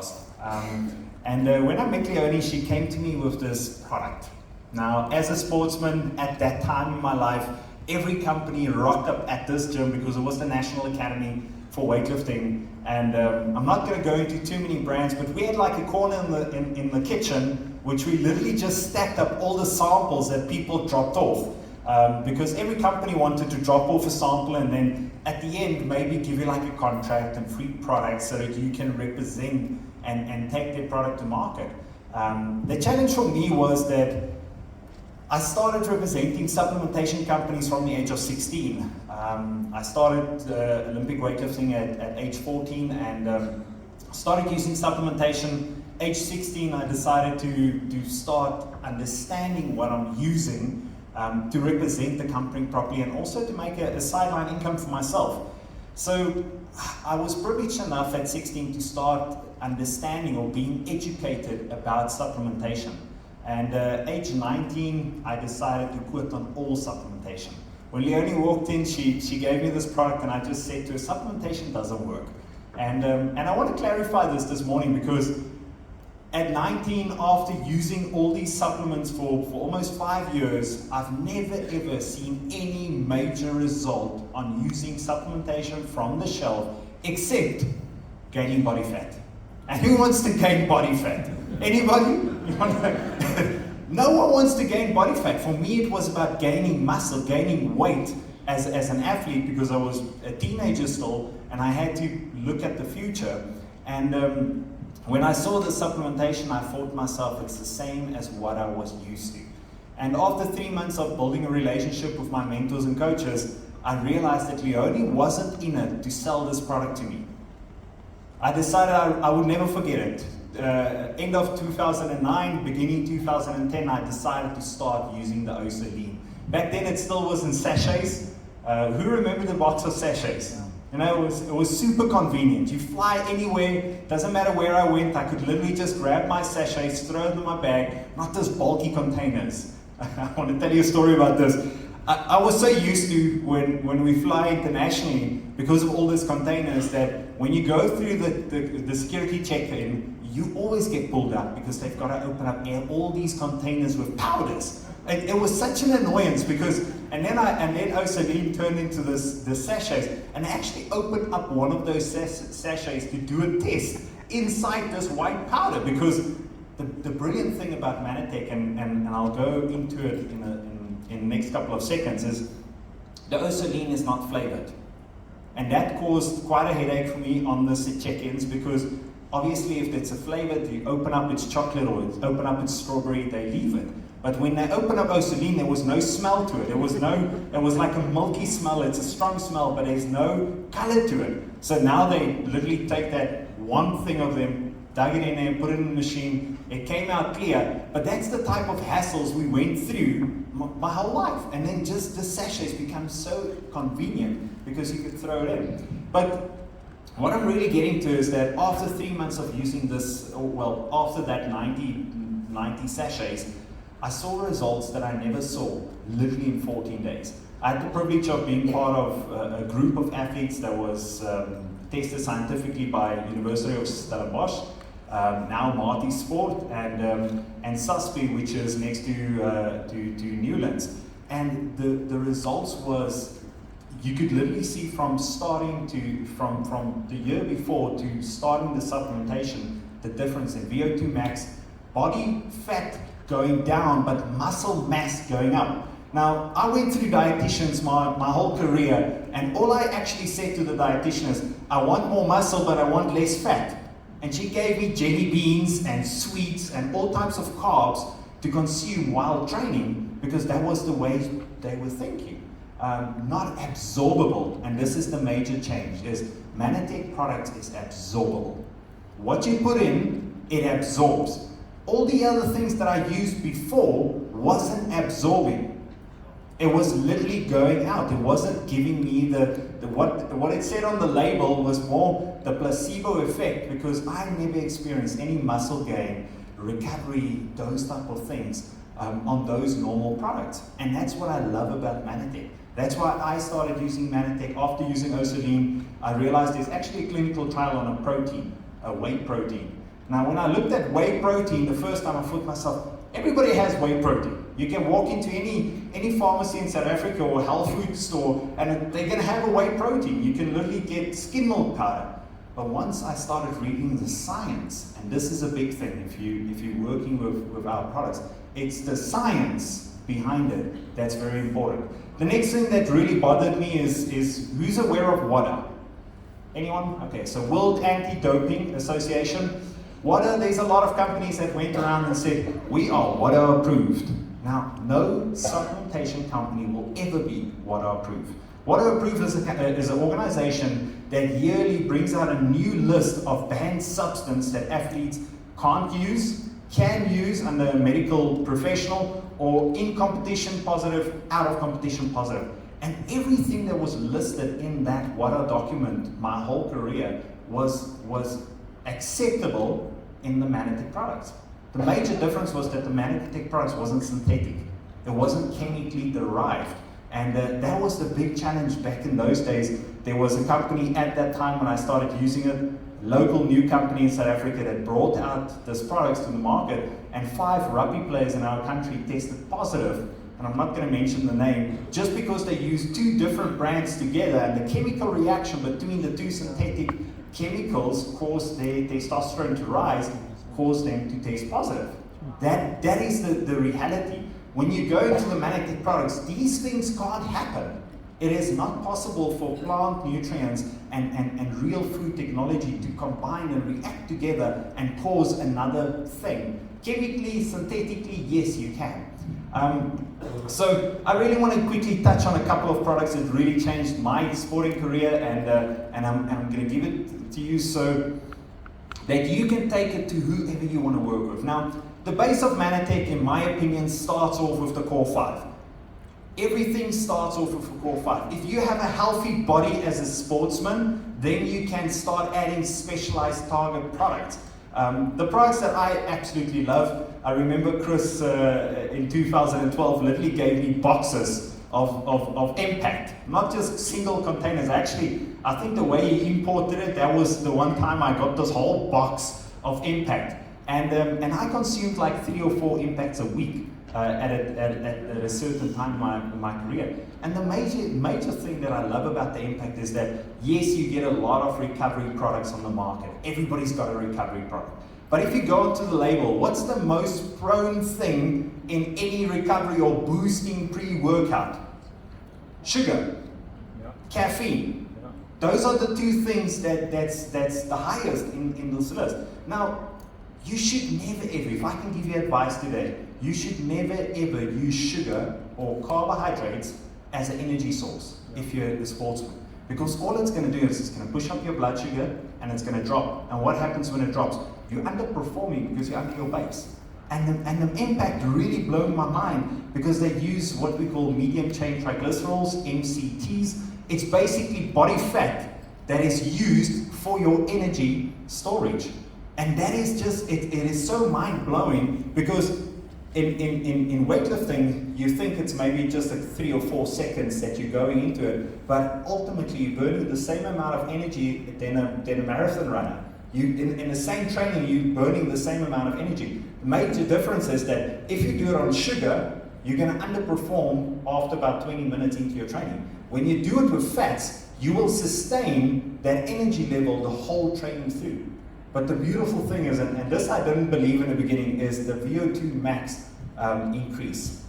fast. And when I met Leonie, she came to me with this product. Now, as a sportsman at that time in my life, every company rocked up at this gym because it was the National Academy for weightlifting. And I'm not going to go into too many brands, but we had like a corner in the kitchen, which we literally just stacked up all the samples that people dropped off. Because every company wanted to drop off a sample and then at the end maybe give you like a contract and free products so that you can represent and take their product to market. The challenge for me was that I started representing supplementation companies from the age of 16. I started Olympic weightlifting at age 14 and started using supplementation. Age 16, I decided to start understanding what I'm using to represent the company properly and also to make a sideline income for myself. So I was privileged enough at 16 to start understanding or being educated about supplementation. And age 19, I decided to quit on all supplementation. When Leonie walked in, she gave me this product and I just said to her, supplementation doesn't work. And I want to clarify this morning because at 19, after using all these supplements for almost 5 years, I've never ever seen any major result on using supplementation from the shelf except gaining body fat. And who wants to gain body fat? Anybody? No one wants to gain body fat. For me, it was about gaining muscle, gaining weight as an athlete because I was a teenager still and I had to look at the future. And when I saw the supplementation, I thought to myself, it's the same as what I was used to. And after 3 months of building a relationship with my mentors and coaches, I realized that Leonie wasn't in it to sell this product to me. I decided I would never forget it. End of 2009, beginning 2010, I decided to start using the Osaline. Back then it still was in sachets. Who remember the box of sachets? You know, it was super convenient. You fly anywhere, doesn't matter where I went, I could literally just grab my sachets, throw them in my bag, not those bulky containers. I want to tell you a story about this. I was so used to when we fly internationally, because of all these containers, that when you go through the security check-in, you always get pulled up because they've got to open up all these containers with powders. It was such an annoyance because, and then Osaline turned into the sachets, and I actually opened up one of those sachets to do a test inside this white powder because the brilliant thing about Manatech, and I'll go into it in the next couple of seconds, is the Osaline is not flavored. And that caused quite a headache for me on the check-ins because obviously if it's a flavored, you open up its chocolate or you open up its strawberry, they leave it. But when they open up Osaline, there was no smell to it. It was like a milky smell. It's a strong smell, but there's no color to it. So now they literally take that one thing of them, dug it in there, put it in the machine. It came out clear. But that's the type of hassles we went through my whole life. And then just the sachets become so convenient because you could throw it in. But what I'm really getting to is that after 3 months of using this, well, after that 90 sachets, I saw results that I never saw, literally in 14 days. I had the privilege of being part of a group of athletes that was tested scientifically by University of Stellenbosch, now Marty Sport, and SASPI, which is next to Newlands. And the results was, you could literally see from the year before to starting the supplementation, the difference in VO2 max, body fat going down, but muscle mass going up. Now, I went through dietitians my whole career, and all I actually said to the dietitian is, I want more muscle, but I want less fat. And she gave me jelly beans and sweets and all types of carbs to consume while training, because that was the way they were thinking. Not absorbable, and this is the major change, is Manatech product is absorbable. What you put in, it absorbs. All the other things that I used before wasn't absorbing. It was literally going out. It wasn't giving me what it said on the label was more the placebo effect, because I never experienced any muscle gain, recovery, those type of things on those normal products. And that's what I love about Manatech. That's why I started using Manatech. After using Osaline, I realized there's actually a clinical trial on a protein, a whey protein. Now, when I looked at whey protein, the first time I thought to myself, everybody has whey protein. You can walk into any pharmacy in South Africa or health food store and they're going to have a whey protein. You can literally get skim milk powder. But once I started reading the science, and this is a big thing if you're working with our products, it's the science behind it that's very important. The next thing that really bothered me is who's aware of WADA? Anyone? Okay, so World Anti-Doping Association. WADA, there's a lot of companies that went around and said, we are WADA approved. Now, no supplementation company will ever be WADA approved. WADA approved is an organization that yearly brings out a new list of banned substance that athletes can't use, can use under a medical professional, or in competition positive, out of competition positive. And everything that was listed in that WADA document my whole career was acceptable in the Manatech products. The major difference was that the Manatech products wasn't synthetic. It wasn't chemically derived. And that was the big challenge back in those days. There was a company at that time when I started using it, local new company in South Africa that brought out this products to the market, and 5 rugby players in our country tested positive, and I'm not going to mention the name, just because they used 2 different brands together, and the chemical reaction between the 2 synthetic chemicals caused their testosterone to rise, caused them to test positive. That is the reality. When you go into the Manatech products, these things can't happen. It is not possible for plant nutrients and real food technology to combine and react together and cause another thing. Chemically, synthetically, yes, you can. So I really want to quickly touch on a couple of products that really changed my sporting career, and I'm going to give it to you so that you can take it to whoever you want to work with. Now, the base of Manatech, in my opinion, starts off with the core 5. Everything starts off with the core 5. If you have a healthy body as a sportsman, then you can start adding specialized target products. The products that I absolutely love, I remember Chris in 2012 literally gave me boxes of Impact, not just single containers. Actually, I think the way he imported it, that was the one time I got this whole box of Impact. And I consumed like 3 or 4 Impacts a week at a certain time in my career. And the major thing that I love about the Impact is that, yes, you get a lot of recovery products on the market. Everybody's got a recovery product. But if you go onto the label, what's the most prone thing in any recovery or boosting pre-workout? Sugar, caffeine. Those are the 2 things that's the highest in this list. Now, you should never ever, if I can give you advice today, you should never ever use sugar or carbohydrates as an energy source if you're a sportsman. Because all it's going to do is it's going to push up your blood sugar and it's going to drop. And what happens when it drops? You're underperforming because you're under your base. And the Impact really blew my mind because they use what we call medium chain triglycerols, MCTs. It's basically body fat that is used for your energy storage. And that is just, it is so mind-blowing because in weightlifting, you think it's maybe just like 3 or 4 seconds that you're going into it, but ultimately you're burning the same amount of energy than a marathon runner. In the same training, you're burning the same amount of energy. The major difference is that if you do it on sugar, you're going to underperform after about 20 minutes into your training. When you do it with fats, you will sustain that energy level the whole training through. But the beautiful thing is, and this I didn't believe in the beginning, is the VO2 max increase.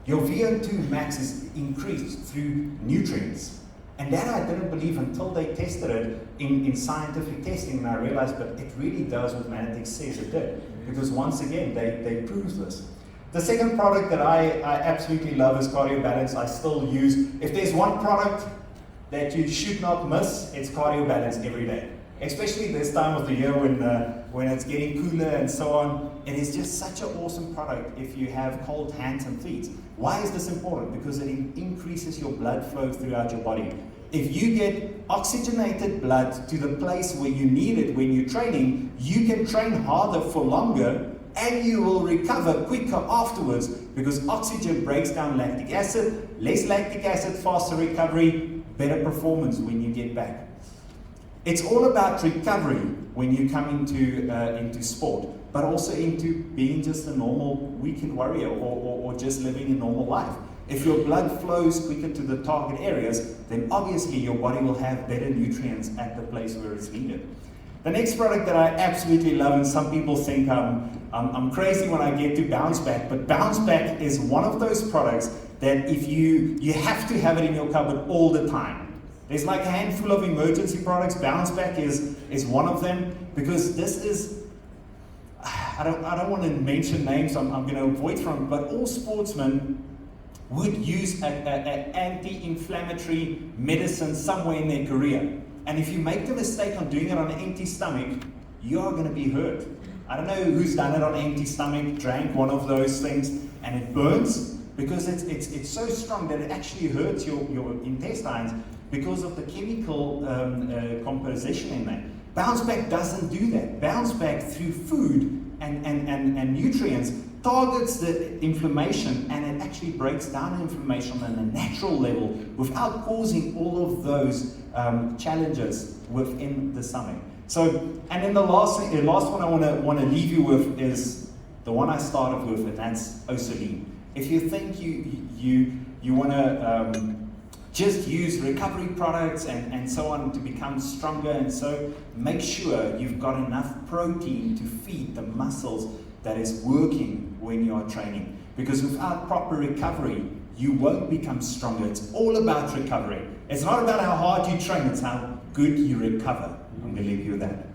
Your VO2 max is increased through nutrients. And that I didn't believe until they tested it in scientific testing, and I realized, but it really does what Manatech says it did. Because once again, they proved this. The second product that I absolutely love is Cardio Balance. I still use, if there's one product that you should not miss, it's Cardio Balance every day. Especially this time of the year when it's getting cooler and so on. It is just such an awesome product if you have cold hands and feet. Why is this important? Because it increases your blood flow throughout your body. If you get oxygenated blood to the place where you need it when you're training, you can train harder for longer and you will recover quicker afterwards because oxygen breaks down lactic acid, less lactic acid, faster recovery, better performance when you get back. It's all about recovery when you come into sport, but also into being just a normal weekend warrior or just living a normal life. If your blood flows quicker to the target areas, then obviously your body will have better nutrients at the place where it's needed. The next product that I absolutely love, and some people think I'm crazy when I get to Bounce Back, but Bounce Back is one of those products that if you have to have it in your cupboard all the time. There's like a handful of emergency products. Bounce Back is one of them, because this is, I don't want to mention names, I'm going to avoid from, but all sportsmen would use an anti-inflammatory medicine somewhere in their career. And if you make the mistake on doing it on an empty stomach, you are going to be hurt. I don't know who's done it on an empty stomach, drank one of those things, and it burns, because it's so strong that it actually hurts your intestines because of the chemical composition in there. Bounce Back doesn't do that. Bounce Back, through food and nutrients, targets the inflammation, and it actually breaks down inflammation on a natural level without causing all of those challenges within the stomach. So, and then the last one I want to leave you with is the one I started with, and that's Osaline. If you think you want to just use recovery products and so on to become stronger, and so make sure you've got enough protein to feed the muscles that is working when you are training. Because without proper recovery, you won't become stronger. It's all about recovery. It's not about how hard you train, it's how good you recover. I'm going to leave you with that.